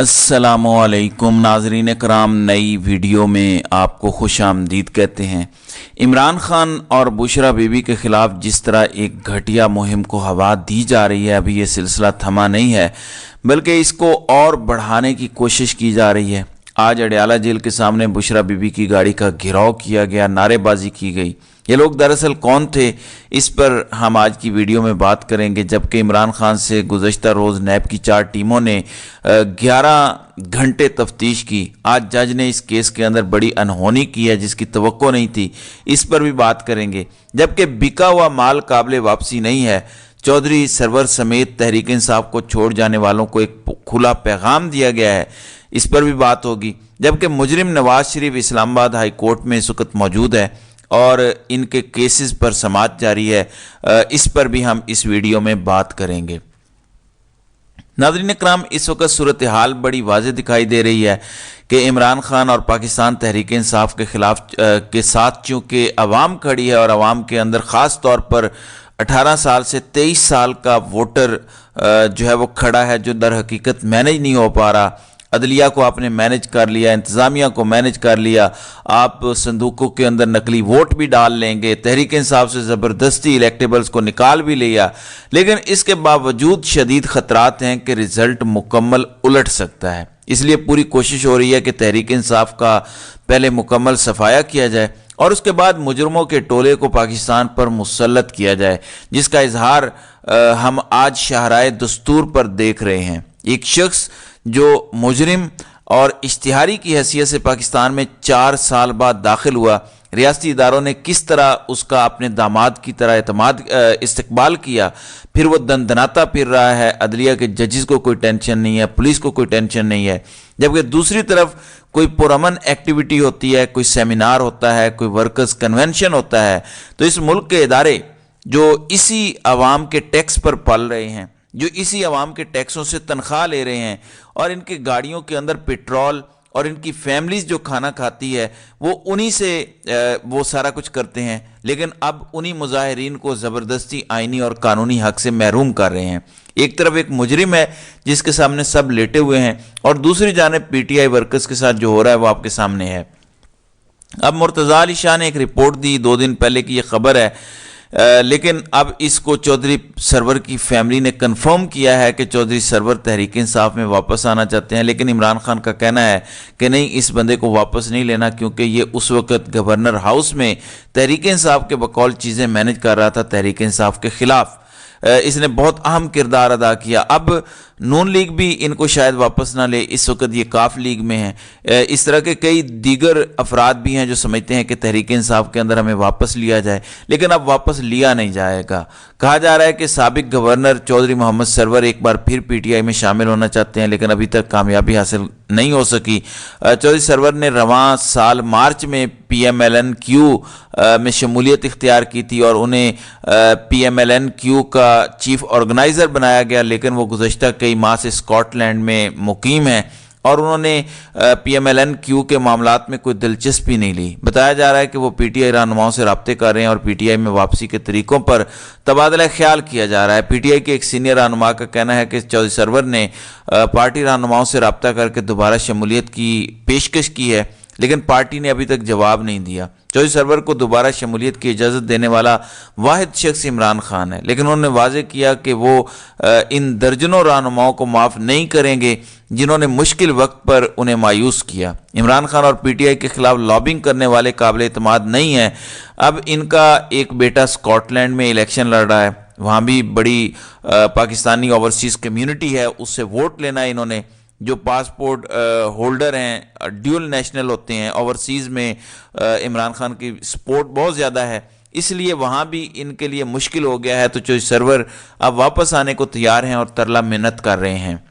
अस्सलामुअलैकुम नाजरीन कराम, नई वीडियो में आपको खुश आमदीद कहते हैं। इमरान खान और बुशरा बीबी के ख़िलाफ़ जिस तरह एक घटिया मुहिम को हवा दी जा रही है, अभी ये सिलसिला थमा नहीं है बल्कि इसको और बढ़ाने की कोशिश की जा रही है। आज अडयाला जेल के सामने बुशरा बीबी की गाड़ी का घेराव किया गया, नारेबाजी की गई। ये लोग दरअसल कौन थे, इस पर हम आज की वीडियो में बात करेंगे। जबकि इमरान खान से गुज़श्ता रोज़ नैब की 4 टीमों ने 11 घंटे तफ्तीश की। आज जज ने इस केस के अंदर बड़ी अनहोनी की है जिसकी तवक्को नहीं थी, इस पर भी बात करेंगे। जबकि बिका हुआ माल काबिल वापसी नहीं है। चौधरी सरवर समेत तहरीक इंसाफ को छोड़ जाने वालों को एक खुला पैगाम दिया गया है, इस पर भी बात होगी। जबकि मुजरिम नवाज शरीफ इस्लामाबाद हाई कोर्ट में इस वक्त मौजूद है और इनके केसेस पर समाअत जारी है, इस पर भी हम इस वीडियो में बात करेंगे। नाज़रीन कराम, इस वक्त सूरत हाल बड़ी वाज़ेह दिखाई दे रही है कि इमरान खान और पाकिस्तान तहरीक इंसाफ के खिलाफ के साथ चूँकि अवाम खड़ी है और अवाम के अंदर ख़ास तौर पर 18 साल से 23 साल का वोटर जो है वो खड़ा है, जो दर हकीकत मैनेज नहीं हो पा रहा। अदलिया को आपने मैनेज कर लिया, इंतज़ामिया को मैनेज कर लिया, आप संदूकों के अंदर नकली वोट भी डाल लेंगे, तहरीक इंसाफ से ज़बरदस्ती इलेक्टेबल्स को निकाल भी लिया, लेकिन इसके बावजूद शदीद ख़तरात हैं कि रिज़ल्ट मुकम्मल उलट सकता है। इसलिए पूरी कोशिश हो रही है कि तहरीक इंसाफ का पहले मुकम्मल सफाया किया जाए और उसके बाद मुजरमों के टोले को पाकिस्तान पर मुसल्लत किया जाए, जिसका इजहार हम आज शाहराए दस्तूर पर देख रहे हैं। एक शख्स जो मुजरिम और इश्तिहारी की हैसियत से पाकिस्तान में 4 साल बाद दाखिल हुआ, रियासती इदारों ने किस तरह उसका अपने दामाद की तरह इस्तकबाल किया, फिर वो दंदनाता फिर रहा है। अदलिया के जजेस को कोई टेंशन नहीं है, पुलिस को कोई टेंशन नहीं है। जबकि दूसरी तरफ कोई पुरअमन एक्टिविटी होती है, कोई सेमिनार होता है, कोई वर्कर्स कन्वेंशन होता है, तो इस मुल्क के इदारे जो इसी अवाम के टैक्स पर पल रहे हैं, जो इसी अवाम के टैक्सों से तनख्वाह ले रहे हैं और इनके गाड़ियों के अंदर पेट्रोल और इनकी फैमिलीज जो खाना खाती है वो उन्हीं से वो सारा कुछ करते हैं, लेकिन अब उन्हीं मुजाहिरीन को ज़बरदस्ती आइनी और कानूनी हक से महरूम कर रहे हैं। एक तरफ एक मुजरिम है जिसके सामने सब लेटे हुए हैं और दूसरी जानिब पीटीआई वर्कर्स के साथ जो हो रहा है वो आपके सामने है। अब मुर्तज़ा अली शाह ने एक रिपोर्ट दी 2 दिन पहले की ये खबर है, लेकिन अब इसको चौधरी सरवर की फैमिली ने कंफर्म किया है कि चौधरी सरवर तहरीक इंसाफ में वापस आना चाहते हैं। लेकिन इमरान खान का कहना है कि नहीं, इस बंदे को वापस नहीं लेना, क्योंकि ये उस वक्त गवर्नर हाउस में तहरीक इंसाफ के बकौल चीज़ें मैनेज कर रहा था तहरीक इंसाफ के खिलाफ। इसने बहुत अहम किरदार अदा किया। अब नून लीग भी इनको शायद वापस ना ले, इस वक्त ये काफ लीग में है। इस तरह के कई दीगर अफराद भी हैं जो समझते हैं कि तहरीक इंसाफ के अंदर हमें वापस लिया जाए, लेकिन अब वापस लिया नहीं जाएगा। कहा जा रहा है कि साबिक गवर्नर चौधरी मोहम्मद सरवर एक बार फिर पीटीआई में शामिल होना चाहते हैं, लेकिन अभी तक कामयाबी हासिल नहीं हो सकी। चौधरी सरवर ने रवां साल मार्च में PMLN-Q में शमूलियत इख्तियार की थी और उन्हें PMLN-Q का चीफ ऑर्गेनाइज़र बनाया गया, लेकिन वो गुज़श्ता कई माह से स्कॉटलैंड में मुकीम है और उन्होंने PMLN-Q के मामलात में कोई दिलचस्पी नहीं ली। बताया जा रहा है कि वो पीटीआई रहनुमाओं से राब्ते कर रहे हैं और पीटीआई में वापसी के तरीकों पर तबादला ख्याल किया जा रहा है। पीटीआई के एक सीनियर रहनुमा का कहना है कि चौधरी सरवर ने पार्टी रहनुमाओं से राब्ता करके दोबारा शमूलियत की पेशकश की है, लेकिन पार्टी ने अभी तक जवाब नहीं दिया। चौधरी सरवर को दोबारा शमूलियत की इजाज़त देने वाला वाहिद शख्स इमरान खान है, लेकिन उन्होंने वाज़ेह किया कि वो इन दर्जनों रहनुमाओं को माफ़ नहीं करेंगे जिन्होंने मुश्किल वक्त पर उन्हें मायूस किया। इमरान खान और पीटीआई के खिलाफ लॉबिंग करने वाले काबिल एतमाद नहीं है। अब इनका एक बेटा स्कॉटलैंड में इलेक्शन लड़ रहा है, वहाँ भी बड़ी पाकिस्तानी ओवरसीज़ कम्यूनिटी है, उससे वोट लेना है इन्होंने। जो पासपोर्ट होल्डर हैं, ड्यूल नेशनल होते हैं, ओवरसीज़ में इमरान खान की सपोर्ट बहुत ज़्यादा है, इसलिए वहाँ भी इनके लिए मुश्किल हो गया है। तो चौधरी सरवर अब वापस आने को तैयार हैं और तरला मेहनत कर रहे हैं।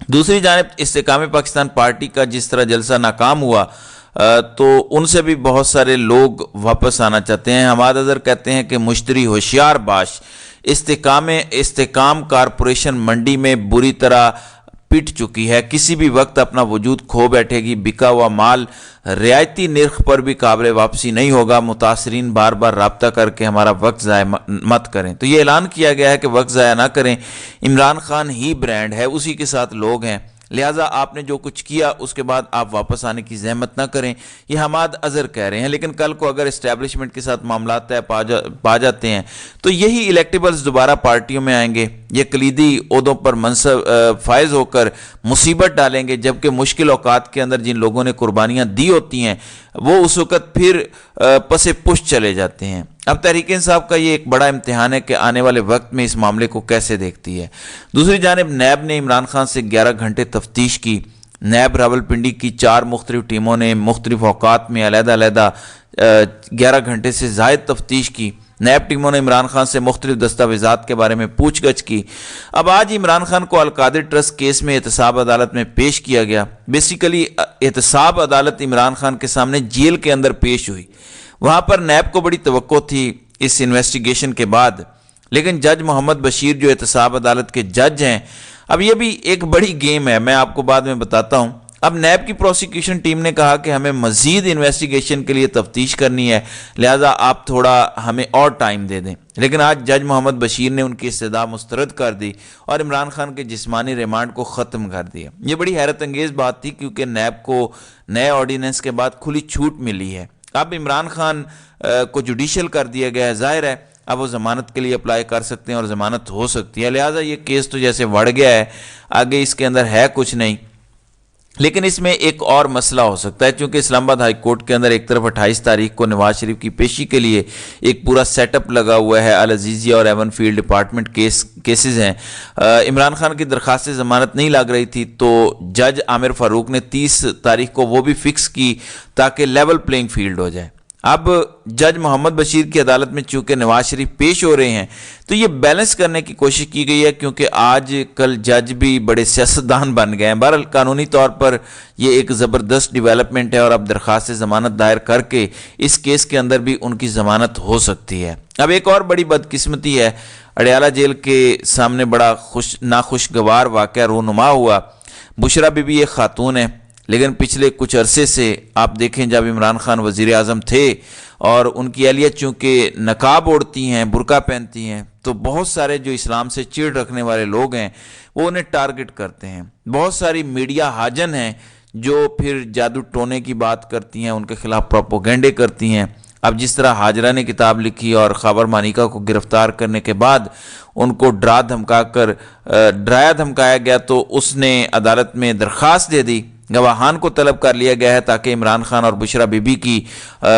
दूसरी जानिब इस्तेकाम पाकिस्तान पार्टी का जिस तरह जलसा नाकाम हुआ, तो उनसे भी बहुत सारे लोग वापस आना चाहते हैं। हमाद अज़हर कहते हैं कि मुश्तरी होशियार बाश इस्तेकाम कारपोरेशन मंडी में बुरी तरह पिट चुकी है, किसी भी वक्त अपना वजूद खो बैठेगी। बिका हुआ माल रियायती निर्ख पर भी काबिल वापसी नहीं होगा। मुतासरीन बार बार राब्ता करके हमारा वक्त ज़ाया मत करें। तो ये ऐलान किया गया है कि वक्त ज़ाया ना करें। इमरान खान ही ब्रांड है, उसी के साथ लोग हैं। لہٰذا آپ نے جو کچھ کیا اس کے بعد آپ واپس آنے کی زحمت نہ کریں، یہ حماد اظہر کہہ رہے ہیں۔ لیکن کل کو اگر اسٹیبلشمنٹ کے ساتھ معاملات طے پا جاتے ہیں تو یہی الیکٹیبلز دوبارہ پارٹیوں میں آئیں گے، یہ کلیدی عہدوں پر منصب فائز ہو کر مصیبت ڈالیں گے، جبکہ مشکل اوقات کے اندر جن لوگوں نے قربانیاں دی ہوتی ہیں وہ اس وقت پھر پس پشت چلے جاتے ہیں۔ اب تحریک انصاف کا یہ ایک بڑا امتحان ہے کہ آنے والے وقت میں اس معاملے کو کیسے دیکھتی ہے۔ دوسری جانب نیب نے عمران خان سے 11 گھنٹے تفتیش کی۔ نیب راولپنڈی کی 4 مختلف ٹیموں نے مختلف اوقات میں علیحدہ 11 گھنٹے سے زائد تفتیش کی۔ نیب ٹیموں نے عمران خان سے مختلف دستاویزات کے بارے میں پوچھ گچھ کی۔ اب آج عمران خان کو القادر ٹرسٹ کیس میں احتساب عدالت میں پیش کیا گیا۔ بیسیکلی احتساب عدالت عمران خان کے سامنے جیل کے اندر پیش ہوئی۔ وہاں پر نیب کو بڑی توقع تھی اس انویسٹیگیشن کے بعد، لیکن جج محمد بشیر جو احتساب عدالت کے جج ہیں، اب یہ بھی ایک بڑی گیم ہے، میں آپ کو بعد میں بتاتا ہوں۔ اب نیب کی پروسیکیوشن ٹیم نے کہا کہ ہمیں مزید انویسٹیگیشن کے لیے تفتیش کرنی ہے، لہذا آپ تھوڑا ہمیں اور ٹائم دے دیں، لیکن آج جج محمد بشیر نے ان کی استدعا مسترد کر دی اور عمران خان کے جسمانی ریمانڈ کو ختم کر دیا۔ یہ بڑی حیرت انگیز بات تھی کیونکہ نیب کو نئے آرڈیننس کے بعد کھلی چھوٹ ملی ہے۔ اب عمران خان کو جوڈیشل کر دیا گیا ہے، ظاہر ہے اب وہ ضمانت کے لیے اپلائی کر سکتے ہیں اور ضمانت ہو سکتی ہے، لہٰذا یہ کیس تو جیسے بڑھ گیا ہے، آگے اس کے اندر ہے کچھ نہیں۔ لیکن اس میں ایک اور مسئلہ ہو سکتا ہے، چونکہ اسلام آباد ہائی کورٹ کے اندر ایک طرف 28 تاریخ کو نواز شریف کی پیشی کے لیے ایک پورا سیٹ اپ لگا ہوا ہے، العزیزیہ اور ایون فیلڈ ڈپارٹمنٹ کیسز ہیں۔ عمران خان کی درخواست ضمانت نہیں لگ رہی تھی تو جج عامر فاروق نے 30 تاریخ کو وہ بھی فکس کی تاکہ لیول پلینگ فیلڈ ہو جائے۔ اب جج محمد بشیر کی عدالت میں چونکہ نواز شریف پیش ہو رہے ہیں تو یہ بیلنس کرنے کی کوشش کی گئی ہے، کیونکہ آج کل جج بھی بڑے سیاستدان بن گئے ہیں۔ بہرحال قانونی طور پر یہ ایک زبردست ڈیولپمنٹ ہے اور اب درخواست ضمانت دائر کر کے اس کیس کے اندر بھی ان کی ضمانت ہو سکتی ہے۔ اب ایک اور بڑی بدقسمتی ہے، اڈیالہ جیل کے سامنے بڑا ناخوشگوار واقعہ رونما ہوا۔ بشرا بی بی ایک خاتون ہے، لیکن پچھلے کچھ عرصے سے آپ دیکھیں جب عمران خان وزیر اعظم تھے اور ان کی اہلیہ چونکہ نقاب اوڑھتی ہیں، برقع پہنتی ہیں، تو بہت سارے جو اسلام سے چڑ رکھنے والے لوگ ہیں وہ انہیں ٹارگٹ کرتے ہیں۔ بہت ساری میڈیا ہاجن ہیں جو پھر جادو ٹونے کی بات کرتی ہیں، ان کے خلاف پروپیگنڈے کرتی ہیں۔ اب جس طرح حاجرہ نے کتاب لکھی اور خاور مانیکا کو گرفتار کرنے کے بعد ان کو ڈرایا دھمکایا گیا تو اس نے عدالت میں درخواست دے دی، گواہان کو طلب کر لیا گیا ہے تاکہ عمران خان اور بشرا بی بی کی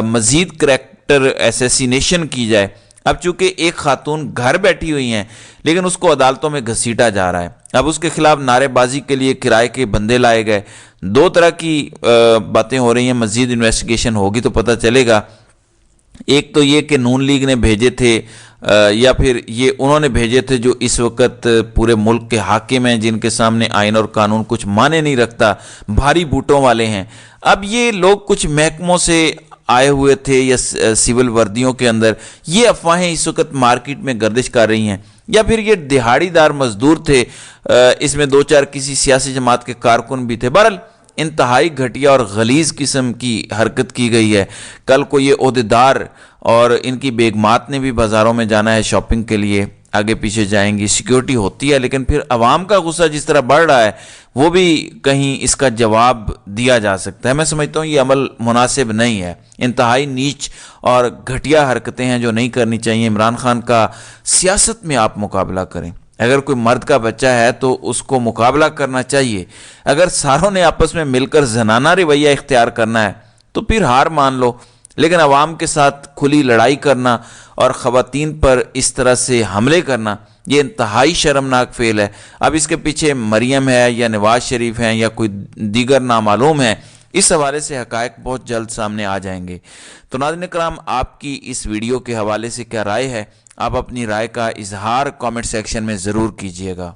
مزید کریکٹر ایسیسینیشن کی جائے۔ اب چونکہ ایک خاتون گھر بیٹھی ہوئی ہیں لیکن اس کو عدالتوں میں گھسیٹا جا رہا ہے، اب اس کے خلاف نعرے بازی کے لیے کرائے کے بندے لائے گئے۔ دو طرح کی باتیں ہو رہی ہیں، مزید انویسٹیگیشن ہوگی تو پتہ چلے گا۔ ایک تو یہ کہ نون لیگ نے بھیجے تھے یا پھر یہ انہوں نے بھیجے تھے جو اس وقت پورے ملک کے حاکم ہیں، جن کے سامنے آئین اور قانون کچھ مانے نہیں رکھتا، بھاری بوٹوں والے ہیں۔ اب یہ لوگ کچھ محکموں سے آئے ہوئے تھے یا سول وردیوں کے اندر، یہ افواہیں اس وقت مارکیٹ میں گردش کر رہی ہیں، یا پھر یہ دہاڑی دار مزدور تھے، اس میں 2-4 کسی سیاسی جماعت کے کارکن بھی تھے۔ بہرحال انتہائی گھٹیا اور غلیظ قسم کی حرکت کی گئی ہے۔ کل کو یہ عہدیدار اور ان کی بیگمات نے بھی بازاروں میں جانا ہے شاپنگ کے لیے، آگے پیچھے جائیں گی، سیکیورٹی ہوتی ہے، لیکن پھر عوام کا غصہ جس طرح بڑھ رہا ہے وہ بھی کہیں اس کا جواب دیا جا سکتا ہے۔ میں سمجھتا ہوں یہ عمل مناسب نہیں ہے، انتہائی نیچ اور گھٹیا حرکتیں ہیں جو نہیں کرنی چاہیے۔ عمران خان کا سیاست میں آپ مقابلہ کریں، اگر کوئی مرد کا بچہ ہے تو اس کو مقابلہ کرنا چاہیے۔ اگر ساروں نے آپس میں مل کر زنانہ رویہ اختیار کرنا ہے تو پھر ہار مان لو، لیکن عوام کے ساتھ کھلی لڑائی کرنا اور خواتین پر اس طرح سے حملے کرنا یہ انتہائی شرمناک فعل ہے۔ اب اس کے پیچھے مریم ہے یا نواز شریف ہیں یا کوئی دیگر نامعلوم ہے، اس حوالے سے حقائق بہت جلد سامنے آ جائیں گے۔ تو ناظرین کرام، آپ کی اس ویڈیو کے حوالے سے کیا رائے ہے؟ آپ اپنی رائے کا اظہار کامنٹ سیکشن میں ضرور کیجیے گا۔